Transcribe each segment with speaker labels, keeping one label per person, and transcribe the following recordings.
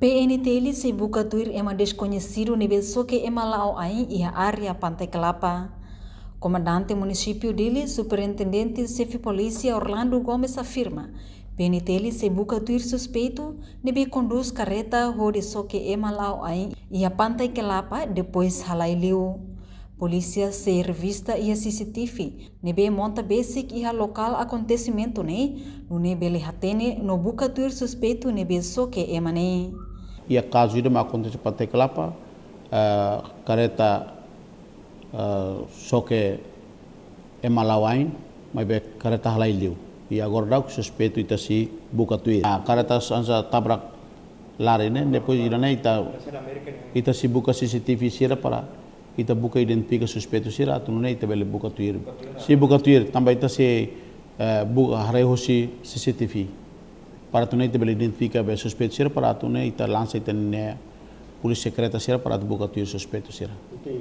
Speaker 1: PNTL se buka tuir ema desconhecido nível soque ema lao aí e a área Pantai Kelapa. Comandante município dele, superintendente chefe polícia Orlando Gomes afirma, PNTL se buka tuir suspeito nível conduz carreta rode soque ema lao aí e a Pantai Kelapa depois halai liu. Polícia se revista e a CCTV, nebe monta basic e a local acontecimento né, no nebe lehatene no buka tuir suspeito nebe soque ema né.
Speaker 2: E a caso de uma acontece para Pantai Kelapa, careta soque ema lauain, mas be careta halai liu. E agora dá o suspeito ita si buka tuir. A careta anza tabrak lari né, depois irane ita si buka CCTV sira para kita buka identifica suspeito sira tu não ita bele buka tuir. Si buka tuir também ita se buka harehosi CCTV para tu não ita bele identifica be suspeito sira para tu não ita lança ita ne polícia secreta sira para tu buka tuir suspeito sira.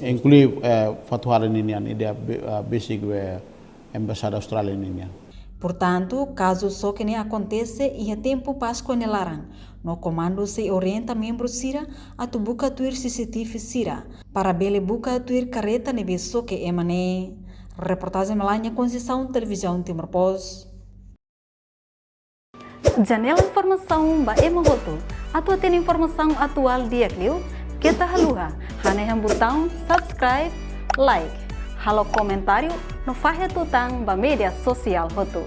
Speaker 2: Inclui fatuara ninian ida basic embaixada Austrália ninian.
Speaker 1: Portanto, caso só que nem acontece e a tempo Páscoa nelaran, no comando se orienta membro sira a tu buka tuir CCTV sira para bele buka tuir carreta nebe só que emane. Reportagem Melania Conceição, Televisão Timor Post.
Speaker 3: Janela informação ba emogoto. Atua tem informação atual dia kliu. Kita haluha, haneham botão subscribe, like, halo comentário no fahe tutang ba media sosial hotu.